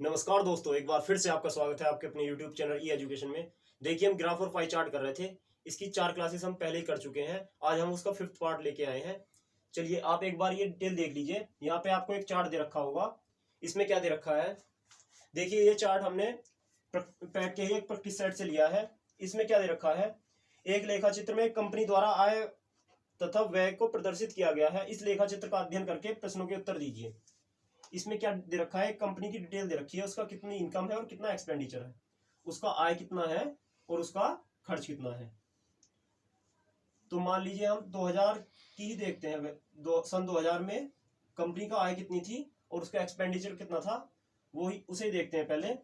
नमस्कार दोस्तों, एक बार फिर से आपका स्वागत है आपके अपने YouTube चैनल ई एजुकेशन में। देखिए, हम ग्राफ और पाई चार्ट कर रहे थे। इसकी 4 क्लासेस हम पहले ही कर चुके हैं। आज हम उसका 5th पार्ट लेके आए हैं। चलिए आप एक बार ये डिटेल देख लीजिए। यहाँ पे आपको एक चार्ट दे रखा होगा। इसमें क्या दे रखा है, देखिए ये चार्ट हमने पैक के ही एक प्रैक्टिस सेट से लिया है। इसमें क्या दे रखा है, एक लेखा चित्र में कंपनी द्वारा आय तथा व्यय को प्रदर्शित किया गया है। इस लेखा चित्र का अध्ययन करके प्रश्नों के उत्तर दीजिए। इसमें क्या दे रखा है, कंपनी की डिटेल दे रखी है, उसका कितनी इनकम है और कितना एक्सपेंडिचर है, उसका आय कितना है और उसका खर्च कितना है। तो मान लीजिए हम 2000 की ही देखते हैं। सन 2000 में कंपनी का आय कितनी थी और उसका एक्सपेंडिचर कितना था, वो ही उसे ही देखते हैं पहले।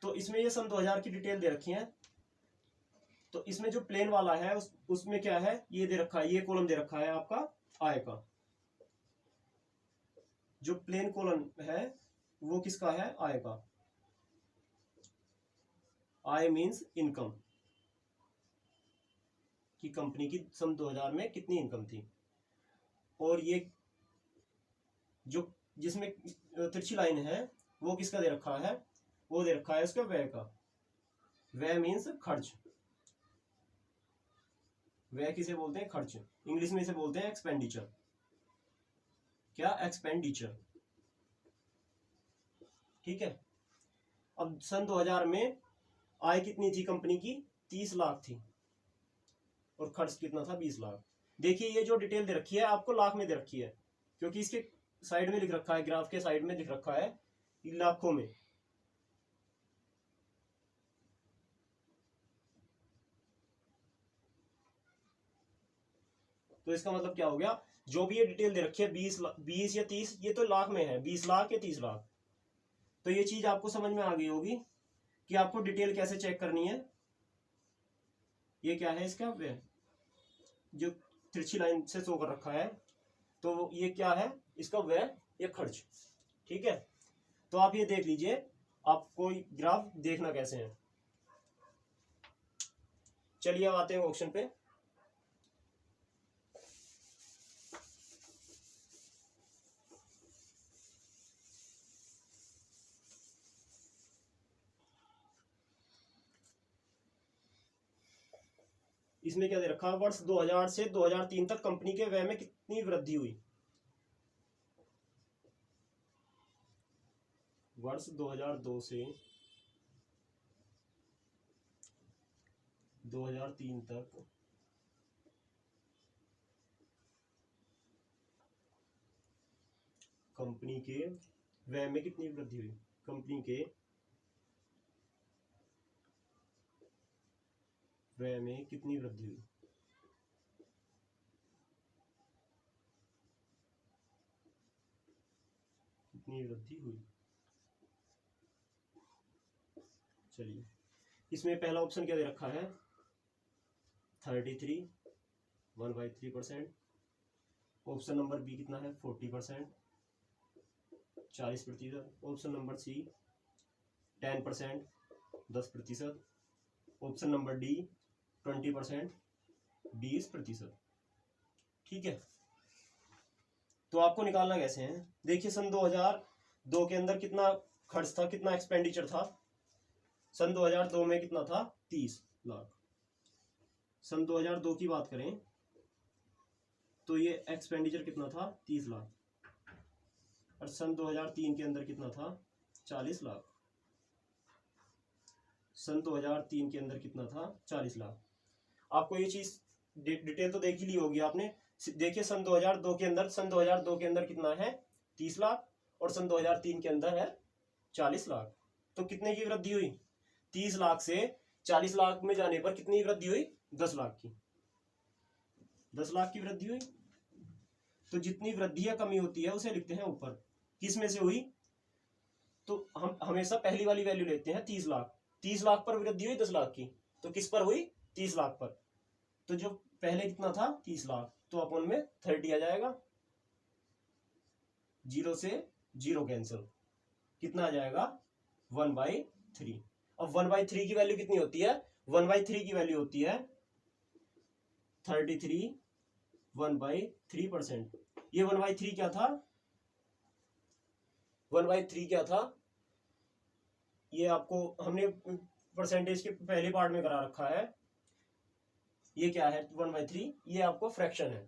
तो इसमें ये सन 2000 की डिटेल दे रखी है। तो इसमें जो प्लेन वाला है उसमें क्या है, ये दे रखा है, ये कॉलम दे रखा है आपका आय का। जो प्लेन कॉलम है वो किसका है, आय का। आय मींस इनकम, कि कंपनी की सन 2000 में कितनी इनकम थी। और ये जो जिसमें तिरछी लाइन है वो किसका दे रखा है, वो दे रखा है उसका व्यय का। व्यय मींस खर्च। व्यय किसे बोलते हैं, खर्च। इंग्लिश में इसे बोलते हैं एक्सपेंडिचर। क्या, एक्सपेंडिचर। ठीक है। अब सन 2000 में आय कितनी थी कंपनी की, 30 लाख थी और खर्च कितना था, 20 लाख। देखिए ये जो डिटेल दे रखी है आपको लाख में दे रखी है, क्योंकि इसके साइड में लिख रखा है, ग्राफ के साइड में लिख रखा है लाखों में। तो इसका मतलब क्या हो गया, जो भी ये डिटेल दे रखी है 20 या 30, ये तो लाख में है, 20 लाख या 30 लाख। तो ये चीज आपको समझ में आ गई होगी कि आपको डिटेल कैसे चेक करनी है। ये क्या है, इसका व्यय, जो तिरछी लाइन से शो कर रखा है। तो ये क्या है, इसका व्यय या खर्च। ठीक है। तो आप ये देख लीजिए, आपको ग्राफ देखना कैसे है। चलिए अब आते हैं ऑप्शन पे। इसमें क्या दे रखा है, वर्ष 2000 से 2003 तक कंपनी के व्यय में कितनी वृद्धि हुई। वर्ष 2002 से 2003 तक कंपनी के व्यय में कितनी वृद्धि हुई। कंपनी के व्यय में कितनी वृद्धि हुई। कितनी वृद्धि हुई। चलिए, इसमें पहला ऑप्शन क्या दे रखा है, 33, 1/3%। ऑप्शन नंबर बी कितना है, 40%, 40%। Option number C 10%, 10%। Option number D 20%, 20%। ठीक है। तो आपको निकालना कैसे है, देखिए सन 2002 के अंदर कितना खर्च था, कितना एक्सपेंडिचर था। सन 2002 में कितना था, 30 लाख। सन 2002 की बात करें तो ये एक्सपेंडिचर कितना था, 30 लाख। और सन 2003 के अंदर कितना था, 40 लाख। सन 2003 के अंदर कितना था, 40 लाख। आपको ये चीज डिटेल तो देख ही ली होगी आपने। देखिए सन 2002 के अंदर, सन 2002 के अंदर कितना है, 30 लाख, और सन 2003 के अंदर है 40 लाख। तो कितने की वृद्धि हुई, 30 लाख से 40 लाख में जाने पर कितनी वृद्धि हुई, 10 लाख की। 10 लाख की वृद्धि हुई। तो जितनी वृद्धि या कमी होती है उसे लिखते हैं ऊपर, किस में से हुई। तो हम हमेशा पहली वाली वैल्यू लेते हैं, 30 लाख। 30 लाख पर वृद्धि हुई 10 लाख की, तो किस पर हुई, 30 लाख पर। तो जो पहले कितना था, 30 लाख, तो अपन में 30 आ जाएगा। 0 से 0 कैंसिल, कितना आ जाएगा, 1/3। अब 1/3 की वैल्यू कितनी होती है, 1/3 की वैल्यू होती है 33, 1/3%। ये 1/3 क्या था, 1/3 क्या था, ये आपको हमने परसेंटेज के पहले पार्ट में करा रखा है। ये क्या है 1/3, ये आपको फ्रैक्शन है।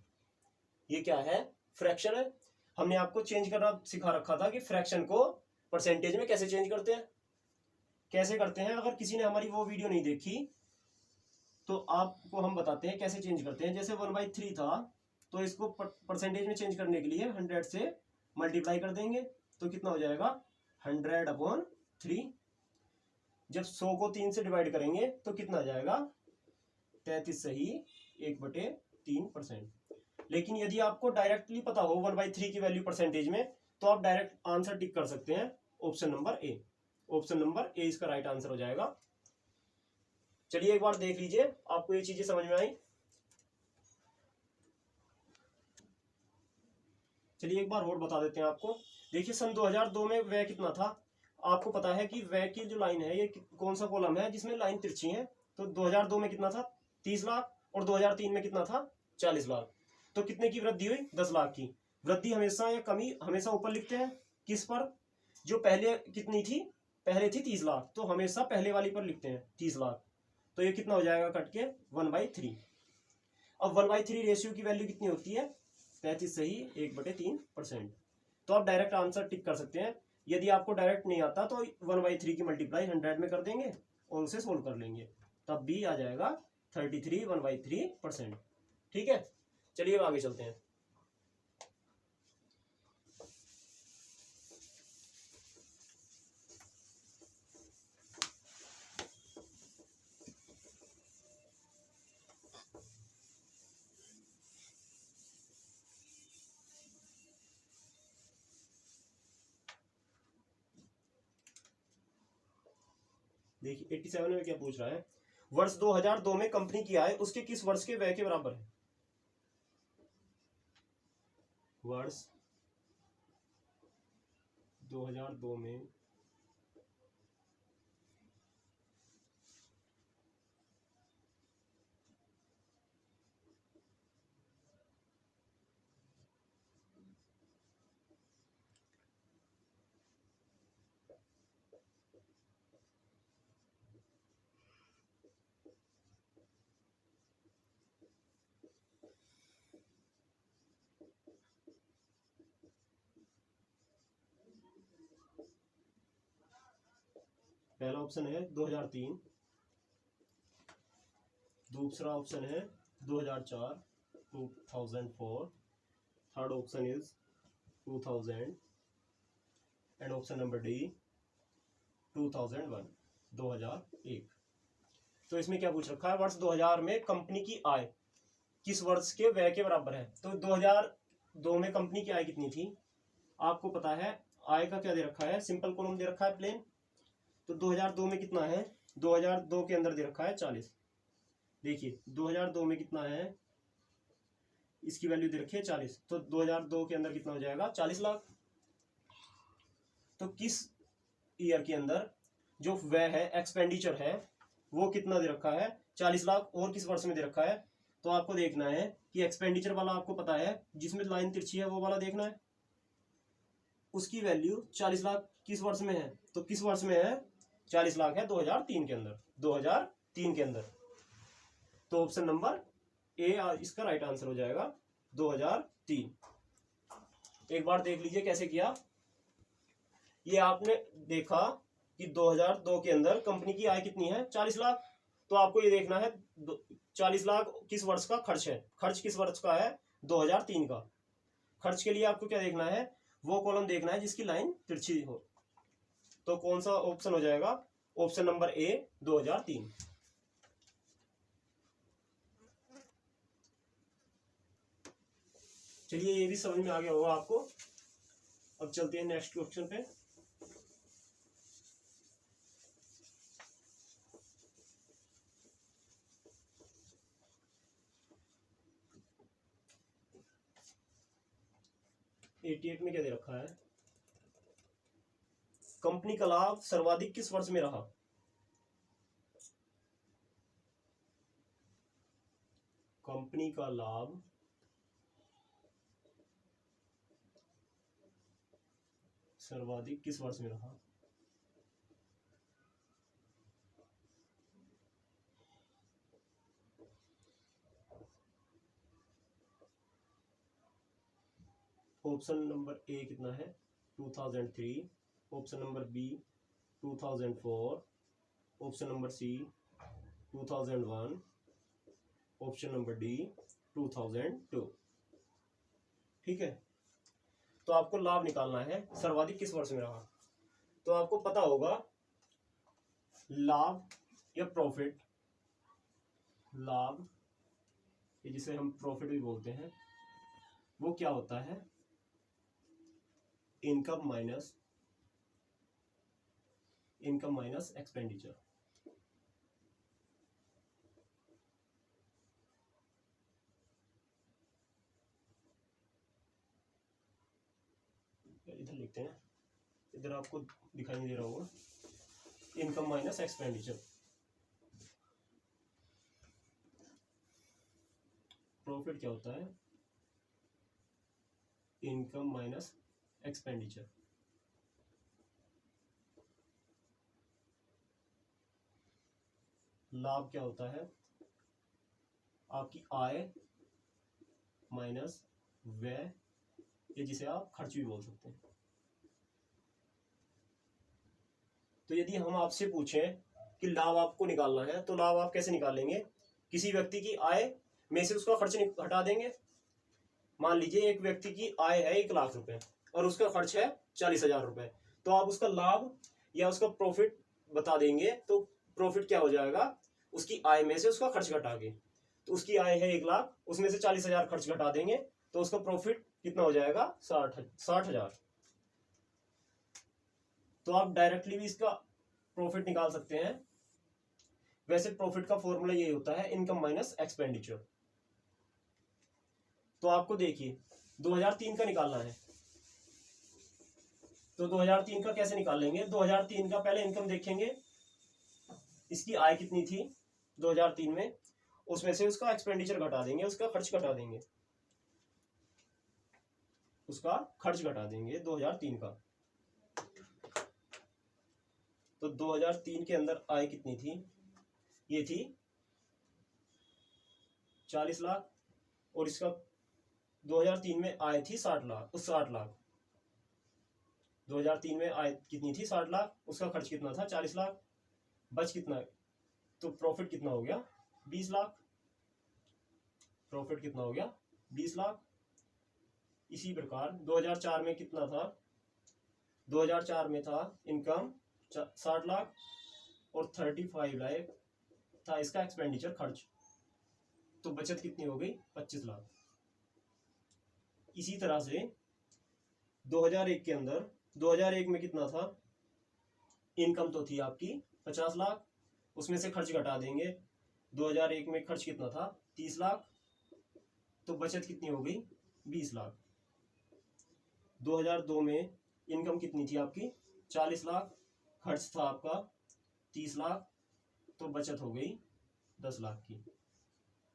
ये क्या है फ्रैक्शन है। हमने आपको चेंज करना सिखा रखा था कि फ्रैक्शन को परसेंटेज में कैसे चेंज करते हैं, कैसे करते हैं। अगर किसी ने हमारी वो वीडियो नहीं देखी तो आपको हम बताते हैं कैसे चेंज करते हैं। जैसे 1/3 था तो इसको परसेंटेज में चेंज करने के लिए 100 से मल्टीप्लाई कर देंगे तो कितना हो जाएगा 100/3। जब 100 को 3 से डिवाइड करेंगे तो कितना आ जाएगा 33 सही 1/3%। लेकिन यदि आपको डायरेक्टली पता हो 1/3 की वैल्यू परसेंटेज में तो आप डायरेक्ट आंसर टिक कर सकते हैं option number A. Option number A इसका राइट आंसर हो जाएगा। चलिए एक बार देख लीजिए आपको ये चीजें समझ में आई। चलिए एक बार और बता देते हैं आपको। देखिए सन 2002 में व्यय कितना था। आपको पता है कि व्यय की जो लाइन है ये कौन सा कॉलम है जिसमें लाइन तिरछी है। तो 2002 में कितना था 30 लाख और 2003 में कितना था 40 लाख। तो कितने की वृद्धि हुई 10 लाख की। वृद्धि हमेशा या कमी हमेशा ऊपर लिखते हैं किस पर, जो पहले कितनी थी, पहले थी 30 लाख तो हमेशा पहले वाली पर लिखते हैं 30 लाख। तो ये कितना हो जाएगा कट के 1/3। अब 1/3 रेशियो की वैल्यू कितनी होती है 33 सही 1/3%। तो आप डायरेक्ट आंसर टिक कर सकते हैं। यदि आपको डायरेक्ट नहीं आता तो 1/3 की मल्टीप्लाई 100 में कर देंगे और उसे सोल्व कर लेंगे, तब भी आ जाएगा 33 1/3%। ठीक है, चलिए अब आगे चलते हैं। देखिए 87 में क्या पूछ रहा है, वर्ष 2002 में कंपनी की आय उसके किस वर्ष के व्यय के बराबर है। वर्ष 2002 में पहला ऑप्शन है 2003, दूसरा ऑप्शन है 2004 2004, third option is 2000 and option number D 2001 2001। तो इसमें क्या पूछ रखा है वर्ष 2000 में कंपनी की आय किस वर्ष के व्यय के बराबर है। तो 2002 में कंपनी की आय कितनी थी आपको पता है। आय का क्या दे रखा है सिंपल कॉलम दे रखा है प्लेन। तो 2002 में कितना है 2002 के अंदर दे रखा है 40। देखिए 2002 में कितना है इसकी वैल्यू दे रखी है 40। तो 2002 के अंदर कितना हो जाएगा 40 लाख। तो किस ईयर के अंदर जो व्यय है एक्सपेंडिचर है वो कितना दे रखा है 40 लाख और किस वर्ष में दे रखा है। तो आपको देखना है कि एक्सपेंडिचर वाला आपको पता है जिसमें लाइन तिरछी है वो वाला देखना है, उसकी वैल्यू 40 लाख किस वर्ष में है। तो किस वर्ष में है 40 लाख है 2003 के अंदर, 2003 के अंदर। तो ऑप्शन नंबर ए इसका राइट आंसर हो जाएगा 2003। एक बार देख लीजिए कैसे किया। ये आपने देखा कि 2002 के अंदर कंपनी की आय कितनी है 40 लाख। तो आपको ये देखना है 40 लाख किस वर्ष का खर्च है, खर्च किस वर्ष का है 2003 का। खर्च के लिए आपको क्या देखना है वो कॉलम देखना है जिसकी लाइन तिरछी हो। तो कौन सा ऑप्शन हो जाएगा ऑप्शन नंबर ए 2003। चलिए ये भी समझ में आ गया होगा आपको। अब चलते हैं नेक्स्ट क्वेश्चन पे। एटी एट में क्या दे रखा है कंपनी का लाभ सर्वाधिक किस वर्ष में रहा। कंपनी का लाभ सर्वाधिक किस वर्ष में रहा। ऑप्शन नंबर ए कितना है 2003, option number B 2004, option number C 2001, option number D 2002। ठीक है, तो आपको लाभ निकालना है सर्वाधिक किस वर्ष में रहा। तो आपको पता होगा लाभ या प्रॉफिट, लाभ जिसे हम प्रॉफिट भी बोलते हैं, वो क्या होता है, इनकम माइनस एक्सपेंडिचर। इधर लिखते हैं, इधर आपको दिखाई नहीं दे रहा होगा, इनकम माइनस एक्सपेंडिचर। प्रॉफिट क्या होता है, इनकम माइनस एक्सपेंडिचर। लाभ क्या होता है, आपकी आय माइनस व्यय, ये जिसे आप खर्च भी बोल सकते हैं। तो यदि हम आपसे पूछें कि लाभ आपको निकालना है तो लाभ आप कैसे निकालेंगे, किसी व्यक्ति की आय में से उसका खर्च हटा देंगे। मान लीजिए एक व्यक्ति की आय है 1,00,000 रुपए और उसका खर्च है 40,000 रुपए, तो आप उसका लाभ या उसका प्रॉफिट बता देंगे। तो प्रॉफिट क्या हो जाएगा, उसकी आय में से उसका खर्च घटा के, तो उसकी आय है 1,00,000, उसमें से 40,000 खर्च घटा देंगे तो उसका प्रॉफिट कितना हो जाएगा 60,000। तो आप डायरेक्टली भी इसका प्रॉफिट निकाल सकते हैं। वैसे प्रॉफिट का फॉर्मूला ये होता है इनकम माइनस एक्सपेंडिचर। तो आपको देखिए 2003 का निकालना है, तो 2003 का कैसे निकालेंगे, 2003 का पहले इनकम देखेंगे, इसकी आय कितनी थी 2003 में, उसमें से उसका एक्सपेंडिचर घटा देंगे, उसका खर्च घटा देंगे, उसका खर्च घटा देंगे 2003 का। तो 2003 के अंदर आय कितनी थी, ये थी 40 लाख, और इसका 2003 में आय थी 60 लाख, 2003 में आय कितनी थी 60 लाख, उसका खर्च कितना था 40 लाख, बच कितना, तो प्रॉफिट कितना हो गया 20 लाख, प्रॉफिट कितना हो गया 20 लाख। इसी प्रकार 2004 में कितना था, 2004 में था इनकम 60 लाख और 35 लाख था इसका एक्सपेंडिचर खर्च, तो बचत कितनी हो गई 25 लाख। इसी तरह से 2001 के अंदर, 2001 में कितना था, इनकम तो थी आपकी 50 लाख, उसमें से खर्च घटा देंगे, 2001 में खर्च कितना था 30 लाख, तो बचत कितनी हो गई 20 लाख। 2002 में इनकम कितनी थी आपकी 40 लाख, खर्च था आपका 30 लाख, तो बचत हो गई 10 लाख की,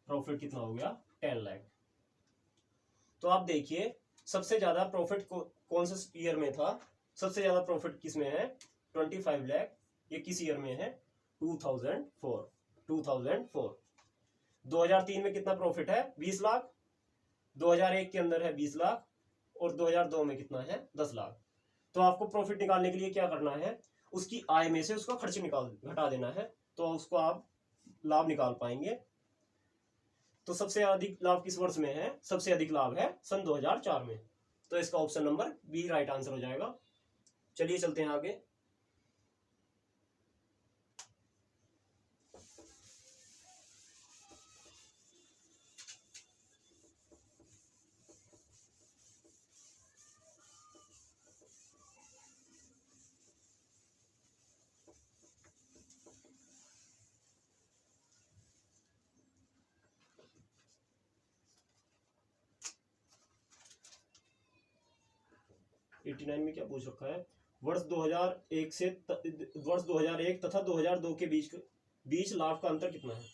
प्रॉफिट कितना हो गया 10 लाख। तो आप देखिए सबसे ज्यादा प्रॉफिट कौन से ईयर में था, सबसे ज्यादा प्रॉफिट किस में है 25 लाख, ये किस ईयर में है 2004। 2003 में कितना प्रॉफिट है 20 लाख, 2001 के अंदर है 20 लाख, और 2002 में कितना है 10 लाख। तो आपको प्रॉफिट निकालने के लिए क्या करना है, उसकी आय में से उसका खर्च घटा देना है, तो उसको आप लाभ निकाल पाएंगे। तो सबसे अधिक लाभ किस वर्ष में है, सबसे अधिक लाभ है सन 2004 में, तो इसका option number B right answer हो जाएगा। चलिए चलते हैं आगे। एटी 89 में क्या पूछ रखा है, वर्ष 2001 तथा 2002 के बीच लाभ का अंतर कितना है।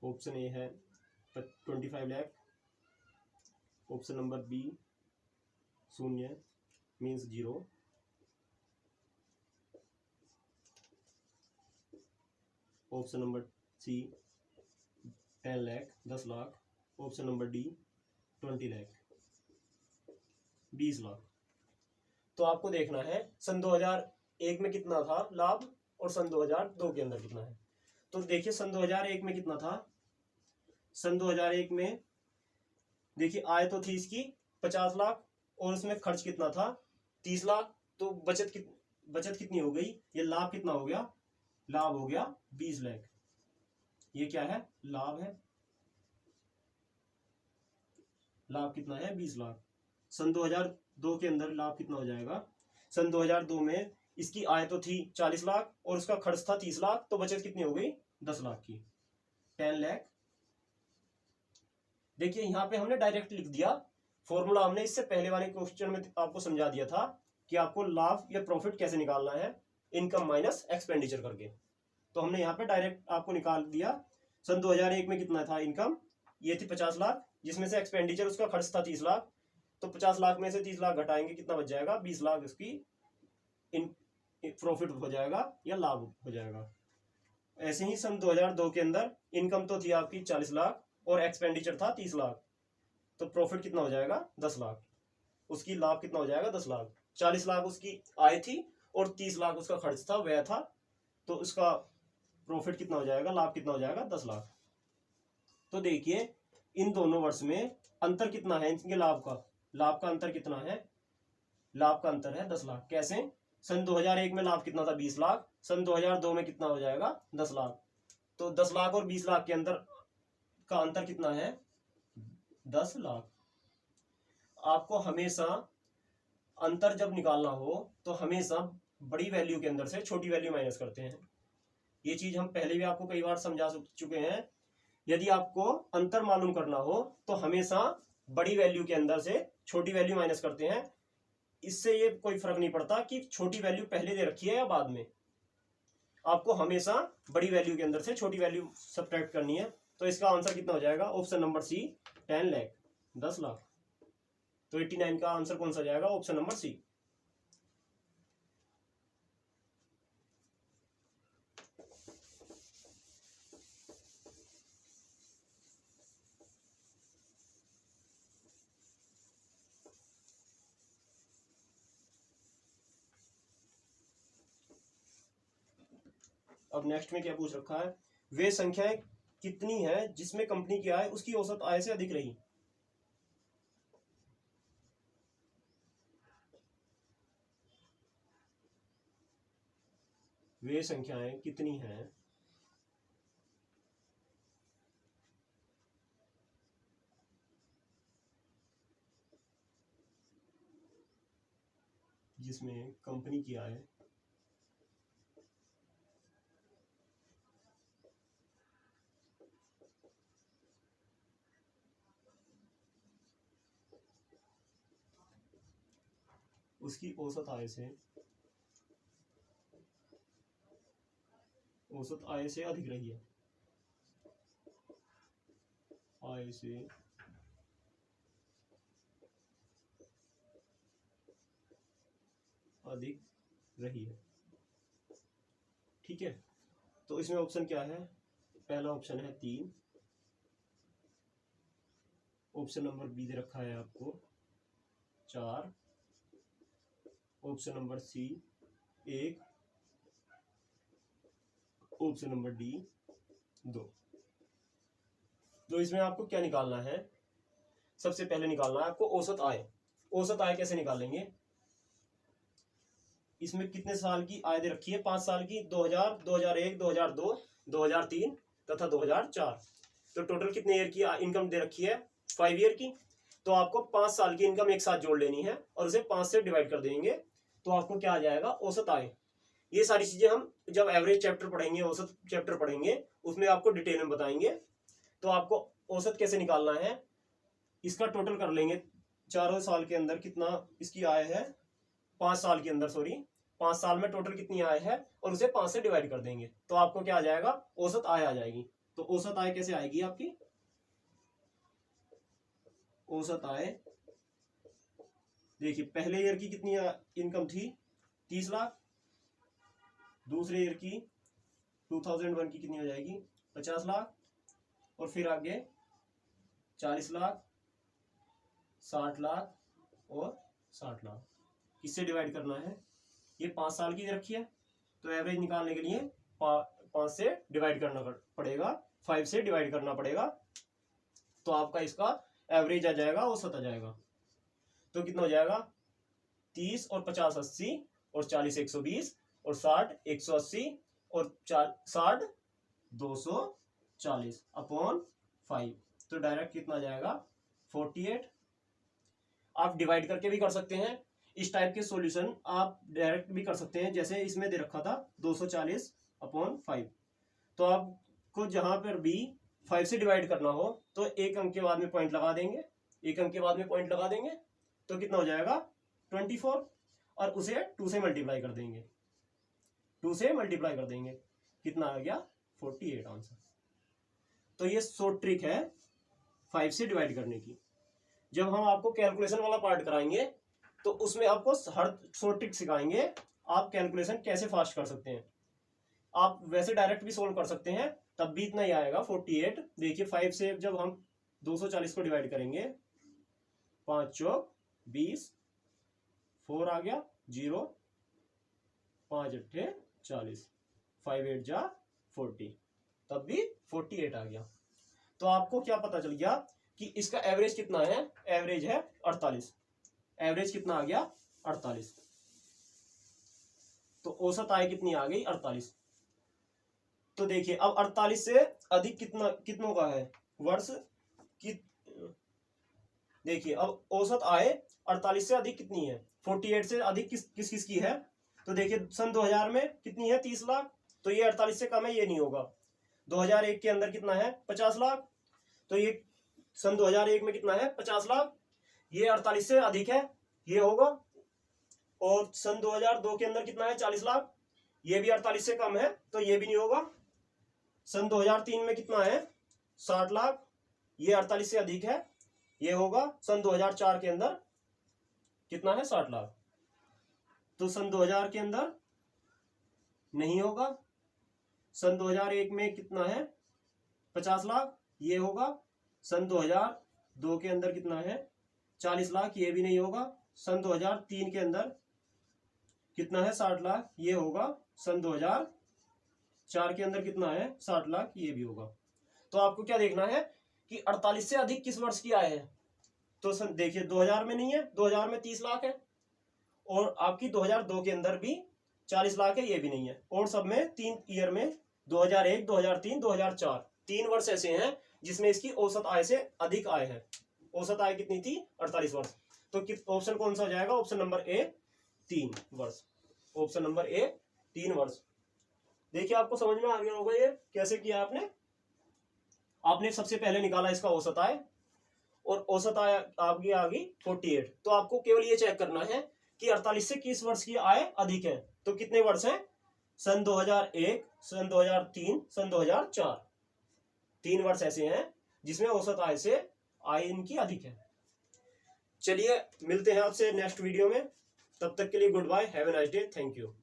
ऑप्शन ए है 25 lakh, option number B 0 means 0, option number C 10 lakh 10 lakh, option number D 20 lakh 20 lakh. तो आपको देखना है सन 2001 में कितना था लाभ और सन 2002 के अंदर कितना है। तो देखिए सन 2001 में कितना था, सन 2001 में देखिए आय तो थी इसकी 50 लाख और उसमें खर्च कितना था 30 लाख। तो बचत कितनी हो गई, ये लाभ कितना हो गया, लाभ हो गया 20 लाख। ये क्या है, लाभ है, लाभ कितना है 20 लाख। सन 2002 के अंदर लाभ कितना हो जाएगा, सन 2002 में इसकी आय तो थी 40 लाख और उसका खर्च था 30 लाख, तो बचत कितनी हो गई 10 लाख की, 10 लाख। देखिए यहां पे हमने डायरेक्ट लिख दिया फॉर्मूला, हमने इससे पहले वाले क्वेश्चन में आपको समझा दिया था कि आपको लाभ या प्रॉफिट कैसे निकालना है, इनकम माइनस एक्सपेंडिचर करके। तो हमने यहाँ पे डायरेक्ट आपको निकाल दिया। सन 2001 में कितना था इनकम, ये थी 50 लाख, जिसमें से एक्सपेंडिचर उसका खर्च था 30 लाख। तो 50 लाख में से 30 लाख घटाएंगे कितना बच जाएगा, 20 लाख उसकी इन प्रॉफिट हो जाएगा या लाभ हो जाएगा। ऐसे ही सन 2002 के अंदर इनकम तो थी आपकी 40 लाख और एक्सपेंडिचर था 30 लाख, तो प्रॉफिट कितना हो जाएगा 10 लाख, उसकी लाभ कितना हो जाएगा 10 लाख। 40 लाख उसकी आय थी और 30 लाख उसका खर्च था, व्यय था, तो उसका प्रॉफिट कितना हो जाएगा, लाभ कितना हो जाएगा 10 लाख। तो देखिए इन दोनों वर्ष में अंतर कितना है इनके लाभ का अंतर कितना है, लाभ का अंतर है 10 लाख। कैसे, सन 2001 में लाभ कितना था 20 लाख, सन 2002 में कितना हो जाएगा 10 लाख। तो 10 लाख और 20 लाख के अंदर का अंतर कितना है 10 लाख। आपको हमेशा अंतर जब निकालना हो तो हमेशा बड़ी वैल्यू के अंदर से छोटी वैल्यू माइनस करते हैं। ये चीज हम पहले भी आपको कई बार समझा चुके हैं। यदि आपको अंतर मालूम करना हो तो हमेशा बड़ी वैल्यू के अंदर से छोटी वैल्यू माइनस करते हैं। इससे ये कोई फर्क नहीं पड़ता कि छोटी वैल्यू पहले दे रखी है या बाद में, आपको हमेशा बड़ी वैल्यू के अंदर से छोटी वैल्यू सब्ट्रैक्ट करनी है। तो इसका आंसर कितना हो जाएगा, option number C 10 lakh 10 lakh. तो 89 का आंसर कौन सा जाएगा, ऑप्शन नंबर सी। अब नेक्स्ट में क्या पूछ रखा है, वे संख्याएं कितनी है जिसमें कंपनी की आय उसकी औसत आय से अधिक रही। वे संख्याएं कितनी हैं जिसमें कंपनी की आय उसकी औसत आय से अधिक रही है, आय से अधिक रही है। ठीक है, तो इसमें ऑप्शन क्या है, पहला ऑप्शन है 3, ऑप्शन नंबर बी दे रखा है आपको 4, option number C 1, option number D 2। तो इसमें आपको क्या निकालना है, सबसे पहले निकालना है आपको औसत आय। औसत आय कैसे निकालेंगे, इसमें कितने साल की आय दे रखी है, 5 साल की, 2000, 2001, 2002, 2003 तथा 2004। तो टोटल कितने ईयर की इनकम दे रखी है, 5 ईयर की। तो आपको 5 साल की इनकम एक साथ जोड़ लेनी है और उसे 5 से डिवाइड कर देंगे, तो आपको क्या आ जाएगा, औसत आय। ये सारी चीजें हम जब एवरेज चैप्टर पढ़ेंगे, औसत चैप्टर पढ़ेंगे, उसमें आपको डिटेल में बताएंगे। तो आपको औसत कैसे निकालना है, इसका टोटल कर लेंगे, चारों साल के अंदर कितना इसकी आय है, 5 साल के अंदर, सॉरी 5 साल में टोटल कितनी आय है, और उसे 5 से डिवाइड कर देंगे, तो आपको क्या आ जाएगा, औसत आय आ जाएगी। तो औसत आय कैसे आएगी आपकी? औसत आय देखिए पहले ईयर की कितनी इनकम थी? 30 लाख। दूसरे ईयर की 2001 की कितनी हो जाएगी? 50 लाख। और फिर आगे 40 लाख, 60 लाख और 60 लाख। किससे डिवाइड करना है? ये 5 साल की रखी है, तो एवरेज निकालने के लिए 5 से डिवाइड करना पड़ेगा, 5 से डिवाइड करना पड़ेगा, तो आपका इसका एवरेज आ जाएगा, औसत आ जाएगा। तो कितना हो जाएगा? 30 और 50 80 और 40 120 और 60 180 और 60 240 अपॉन 5। तो डायरेक्ट कितना आ जाएगा? 48। आप डिवाइड करके भी कर सकते हैं, इस टाइप के सॉल्यूशन आप डायरेक्ट भी कर सकते हैं, जैसे इसमें दे रखा था 240 अपॉन 5। तो आपको जहां पर भी 5 से डिवाइड करना हो तो एक अंक के बाद में पॉइंट लगा देंगे, एक अंक के बाद में पॉइंट लगा देंगे, तो कितना हो जाएगा? 24। और उसे 2 से मल्टीप्लाई कर देंगे, 2 से मल्टीप्लाई कर देंगे, कितना आ गया? 48 आंसर। तो ये शॉर्ट ट्रिक है 5 से डिवाइड करने की। जब हम आपको कैलकुलेशन वाला पार्ट कराएंगे तो उसमें आपको हर शॉर्ट ट्रिक सिखाएंगे, आप कैलकुलेशन कैसे फास्ट कर सकते हैं। आप वैसे डायरेक्ट भी सोल्व कर सकते हैं, तब भी इतना ही आएगा 48। देखिए 5 से जब हम 240 को डिवाइड करेंगे, 5 चौक 20, 4 आ गया 0, 5 अट्ठे 40, 5 8 जा 40, तब भी 48 आ गया। तो आपको क्या पता चल गया कि इसका एवरेज कितना है? एवरेज है 48। एवरेज कितना आ गया? 48। तो औसत आय कितनी आ गई? 48। तो देखिए अब 48 से अधिक कितनों का है वर्ष की? देखिए अब औसत आय 48 से अधिक कितनी है? 48 से अधिक किस की है? तो देखिए सन 2000 में कितनी है? 30 लाख। तो ये 48 से कम है, ये नहीं होगा। 2001 के अंदर कितना है? 50 लाख। तो ये सन 2001 में कितना है? 50 लाख। ये 48 से अधिक है, ये होगा। और सन 2002 के अंदर कितना है? 40 लाख। ये भी 48 से कम है, तो ये भी नहीं होगा। सन 2003 में कितना है? 60 लाख। ये 48 से अधिक है, ये होगा। सन 2004 के अंदर कितना है? 60 लाख। तो सन 2000 के अंदर नहीं होगा। सन 2001 में कितना है? 50 लाख, ये होगा। सन 2002 के अंदर कितना है? 40 लाख, ये भी नहीं होगा। सन 2003 के अंदर कितना है? 60 लाख, ये होगा। सन 2004 के अंदर कितना है? 60 लाख, ये भी होगा। तो आपको क्या देखना है कि 48 से अधिक किस वर्ष की आय है? तो देखिए 2000 में नहीं है, 2000 में 30 लाख है, और आपकी 2002 के अंदर भी 40 लाख है, ये भी नहीं है। और सब में 3 ईयर में 2001 2003 2004 3 वर्ष ऐसे हैं जिसमें इसकी औसत आय से अधिक आय है। औसत आय कितनी थी? 48 वर्ष। तो ऑप्शन कौन सा हो जाएगा? ऑप्शन नंबर ए 3 वर्ष। ऑप्शन नंबर ए 3 वर्ष। देखिए आपको समझ में आ गया होगा ये कैसे किया आपने। आपने सबसे पहले निकाला इसका औसत आय, और औसत आय आपकी आ गई 48। तो आपको केवल ये चेक करना है कि 48 से किस वर्ष की आय अधिक है। तो कितने वर्ष हैं? सन 2001, सन 2003, सन 2004। 3 वर्ष ऐसे हैं जिसमें औसत आय से आय इनकी अधिक है। चलिए मिलते हैं आपसे नेक्स्ट वीडियो में, तब तक के लिए goodbye, have a nice day, thank you.